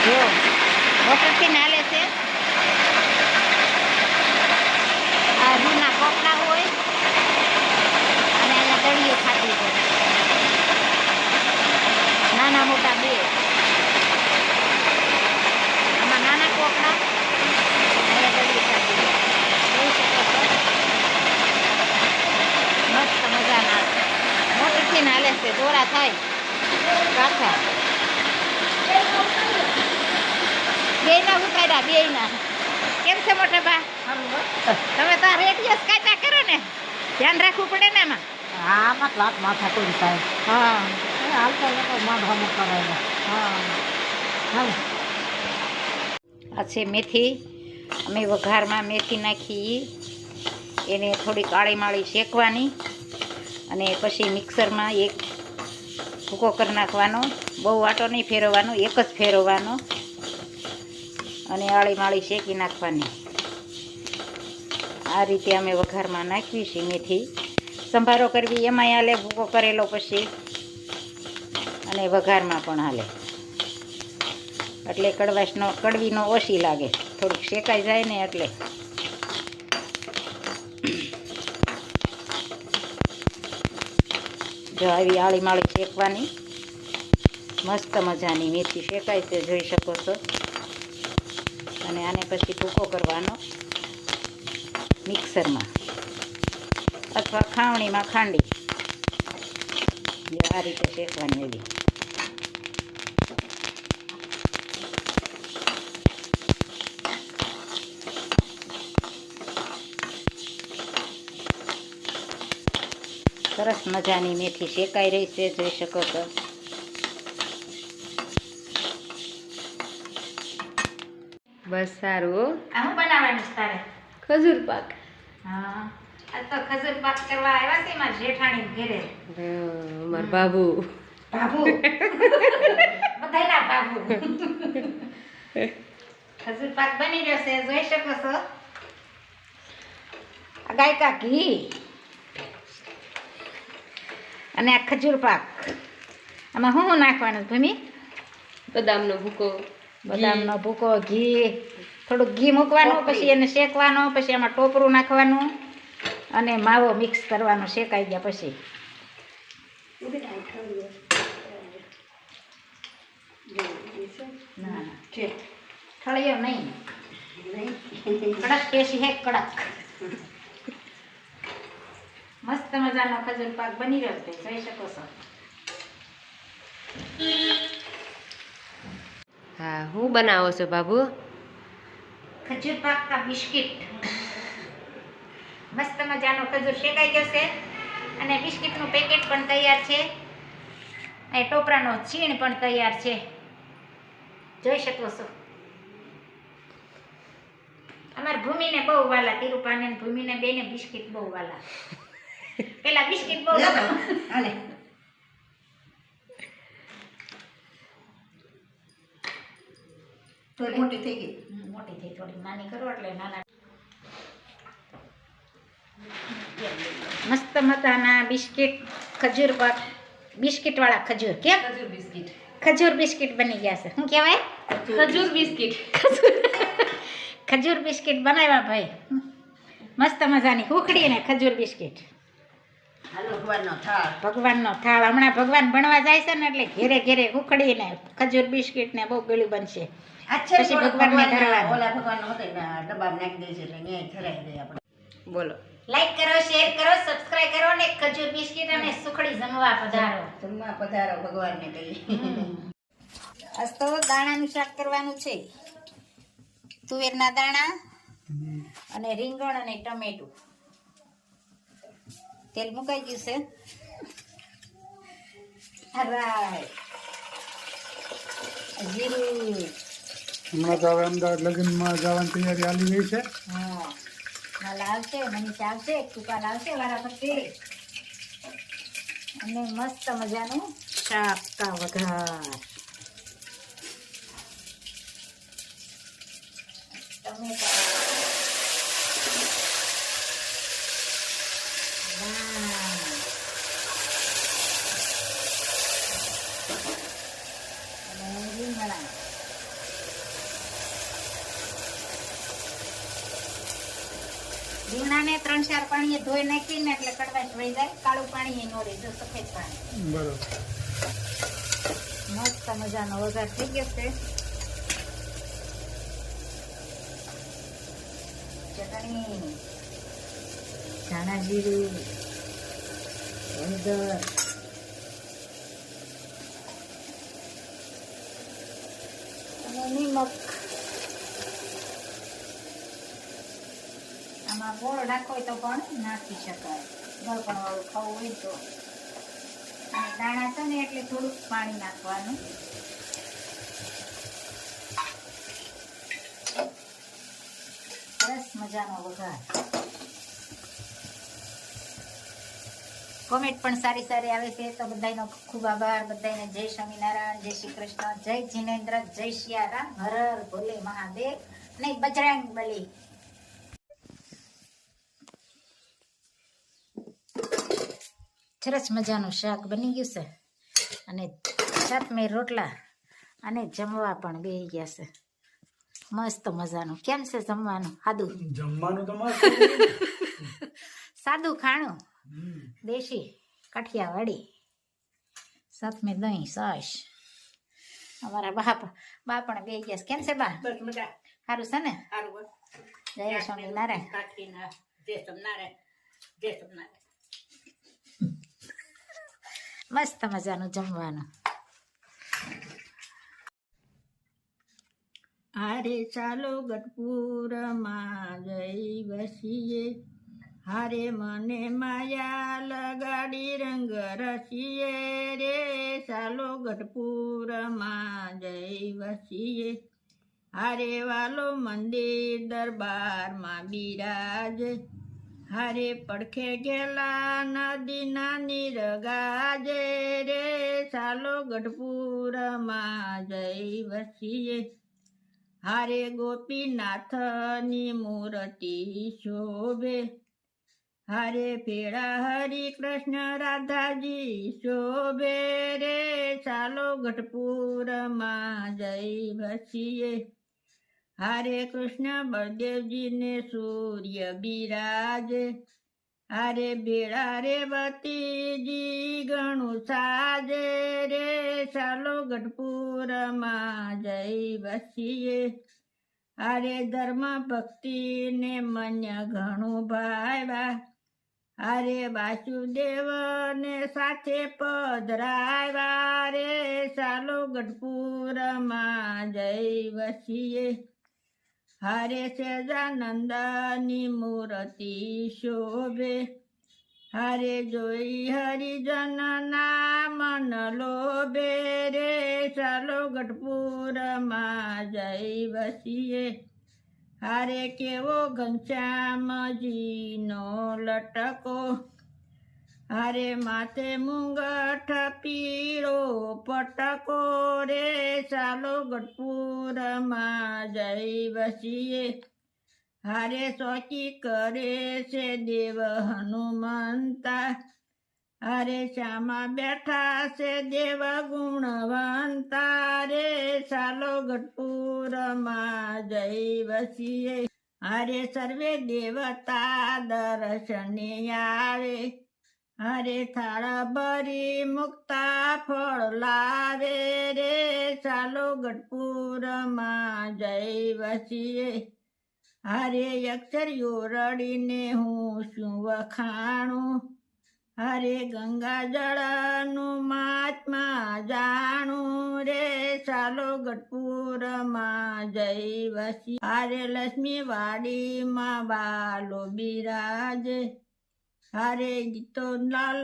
જો મોટરથી નાલે છે. આ રૂના કોપડા હોય અને અહીંયા દળીઓ ખાતી છે, નાના મોટા બે. આમાં નાના કોપડા, અહીંયા દળીઓ ખાતી છે. જોઈ શકો છો, મસ્ત મજાના મોટરથી નાલે છે. દોરા થાય કાંઠા બેયના ઉતાર્યા, બેયના. કેમ છે મોટા બા? તમે તો રેડિયસ કાચા કરો ને, ધ્યાન રાખવું પડે ને એમાં. આમાં લાત માથા કોઈ થાય. હા હાલતા લોકો માંડવાનું કરાય. હા. હાલ આ છે મેથી. અમે વઘારમાં મેથી નાખી, એને થોડી કાળી માળી શેકવાની અને પછી મિક્સરમાં એક ભૂકો કરી નાખવાનો. બહુ વાટો નહીં ફેરવવાનો, એક જ ફેરવવાનો અને આળી માળી શેકી નાખવાની. આ રીતે અમે વઘારમાં નાખવી છે મેથી. સંભારો કરવી એમાંય હાલે, ભૂકો કરેલો પછી, અને વઘારમાં પણ હાલે. એટલે કડવીનો ઓછી લાગે, થોડુંક શેકાઈ જાય ને એટલે. જો આવી આળી માળી શેકવાની. મસ્ત મજાની મેથી શેકાય છે, જોઈ શકો છો. અને આને પછી ભૂકો કરવાનો મિક્સરમાં અથવા ખાવણીમાં ખાંડી. જો આ રીતે શેકવાની એવી. સરસ મજાની મેથી શેકાઈ રહી છે, જોઈ શકો છો. બસ સારું. આ હું બનાવવાનું છે તારે? ખજૂર પાક. હા, આ તો ખજૂર પાક કરવા આવ્યા છે મારા જેઠાણી ઘરે. માર બાબુ. બાબુ બધાયના બાબુ. ખજૂર પાક બની રહ્યો છે, જોઈ શકો છો. આ ગાયકા ઘી અને આ ખજૂર પાક. આમાં શું નાખવાનું ભૂમિ? બદામનો ભૂકો, બદામનો ભૂકો, ઘી, થોડુંક ઘી મૂકવાનું, પછી એને શેકવાનો, પછી એમાં ટોપરું નાખવાનું અને માવો મિક્સ કરવાનો શેકાઈ ગયા પછી. ના છે ઠળિયો નહીં, કડક પેશી હે, કડક. મસ્ત મજાનો ખજૂર પાક બની રહ્યો છે, જોઈ શકો છો. હા, હું બનાવો છો બાબુ? ખજૂર પાક કા બિસ્કિટ. મસ્ત મજાનો ખજૂર શેકાઈ ગયો છે અને બિસ્કિટનું પેકેટ પણ તૈયાર છે. અને ટોપરાનો છીણ પણ તૈયાર છે, જોઈ શકો છો. અમારા ભૂમિને બહુ વાલા, તિરુપાને ને ભૂમિને બેને બિસ્કિટ બહુ વાલા. પેલા બિસ્કિટ બહુ હાલે. થોડી મોટી થઈ ગઈ, મોટી થઈ, થોડી નાની કરો એટલે નાના. મસ્ત મજાના બિસ્કિટ, ખજૂર પાક, બિસ્કિટ વાળા ખજૂર. કેમ? ખજૂર બિસ્કિટ. ખજૂર બિસ્કિટ બની ગયા છે. શું કહેવાય? ખજૂર બિસ્કિટ. ખજૂર બિસ્કિટ બનાવ્યા ભાઈ. મસ્ત મજાની ઉખડી ને ખજૂર બિસ્કિટ. ભગવાનનો થાળ. હમણાં ભગવાન ભણવા જાય છે ને એટલે ઘેરે ઘેરે ઉખડીને ખજૂર બિસ્કિટ ને બહુ ગળ્યું બનશે. પછી ભગવાનને ધરવાનું. બોલો. લાઈક કરો, શેર કરો, સબસ્ક્રાઇબ કરો ને ખજૂર બિસ્કિટ અને સુખડી જમવા પધારો. ભગવાનને કહીએ. આજ તો દાણાનું શાક કરવાનું છે. તુવેરના દાણા અને રીંગણ અને ટમેટું. તેલ મુકાઈ ગયું છે. જીરું. હમણાં તો હવે અમદાવાદ લગ્નમાં જવાની તૈયારી હાલી રહી છે. હા, માલ આવશે, મનીષા આવશે, કુપાલ આવશે વારાફરતી. અને મસ્ત મજાનું શાક કા વઘાર. ટમેટા. અને રીંગણા. રીંગણાને 3-4 પાણીએ ધોઈ નાખીને એટલે કડવાશ વહી જાય. કાળું પાણી નો રહે, જો સફેદ પાણી. બરોબર. મસ્ત મજાનો વઘાર થઈ ગયો છે. ચટણી, ધાણા જીરું, હળદર, અને નિમક. આમાં ગોળ નાખવો હોય તો પણ નાખી શકાય, ગળપણ વાળું ખાવું હોય તો. અને દાણા છે ને એટલે થોડુંક પાણી નાખવાનું. સરસ મજાનો વઘાર. કોમેન્ટ પણ સારી સારી આવે છે તો બધાનો ખૂબ આભાર. બધાને જય સ્વામિનારાયણ, જય શ્રી કૃષ્ણ, જય જીનેન્દ્ર, જય સિયારામ, હર હર ભોલે મહાદેવ અને બજરંગ બલી. સરસ મજાનું શાક બની ગયું છે અને સાતમે રોટલા અને જમવા પણ બેસી ગયા છે. મસ્ત મજાનું. કેમ છે જમવાનું? સાદું જમવાનું તો મસ્ત. સાદું ખાણું, દેશી કાઠિયાવાડી. સાતમે દહીં, છાશ. અમારા બા પણ બેસી ગયા છે. કેમ છે બા? સારું છે ને? જય સ્વામિનારાયણ. મસ્ત મજાનું જમવાનું. હારે ચાલો ગઢપુરમાં જઈ વસીએ, હારે મને માયા લગાડી રંગ રસીએ રે. ચાલો ગઢપુરમાં જઈ વસીએ, હારે વાલો મંદિર દરબારમાં બિરાજે, હારે પડખે ગેલા નદીના નીર ગાજે રે. ચાલો ગઢપુરમાં જઈ વસીએ, હારે ગોપીનાથની મૂર્તિ શોભે, હારે ભેળા હરિ કૃષ્ણ રાધાજી શોભે રે. ચાલો ગઢપુરમાં જઈ વસીએ, હારે કૃષ્ણ બળદેવજીને સૂર્ય બિરાજે, હારે ભેળા રેવતીજી ઘણું સાજે રે. ચાલો ગઢપુરમાં જઈ વસીએ, હારે ધર્મ ભક્તિને મન્ય ઘણું ભાવ્યા, હારે વાસુદેવને સાથે પધરાવ્યા રે. ચાલો ગઢપુરમાં જઈ વસીએ, હારે સહજાનંદની મૂર્તિ શોભે, હારે જોઈ હરિજનના મન લોભે રે. ચાલો ગઢપુરમાં જઈ વસીએ, હારે કેવો ઘનશ્યામજીનો લટકો, હારે માથે મુંગઠ પીળો પટકો રે. ચાલો ગઢપુરમાં જઈ વસીએ, હારે ચોકી કરે છે દેવ હનુમંતા, હારે શ્યામા બેઠા છે દેવ ગુણવંતા રે. ચાલો ગઢપુરમાં જઈ વસીએ, હારે સર્વે દેવતા દર્શને આવે, હારે થાળા ભરી મુક્તા ફળ લાવે રે. ચાલો ગઢપુરમાં જઈ વસીએ, હારે અક્ષરીઓ રડીને હું શું વખાણું, હારે ગંગા જળનું મહાત્મા જાણું રે. ચાલો ગઢપુરમાં જઈ વસી, હારે લક્ષ્મી વાડીમાં બાલો બિરાજે, હારે ગીતો લાલ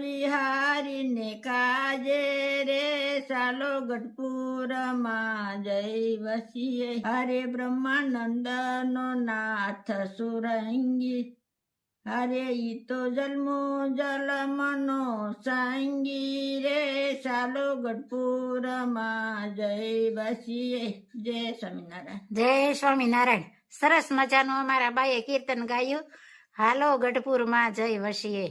વિહારીને કાજે રે. ચાલો ગઢપુરમાં જઈ વસીએ, હારે બ્રહ્માનંદનો નાથ સુરંગી, હારે ઈ તો જલમો જલમનો સાંગી રે. ચાલો ગઢપુરમાં જઈ વસીએ. જય સ્વામિનારાયણ. જય સ્વામિનારાયણ. સરસ મજાનું અમારા બાઈએ કીર્તન ગાયું. હાલો ગઢપુરમાં જઈ વસીએ.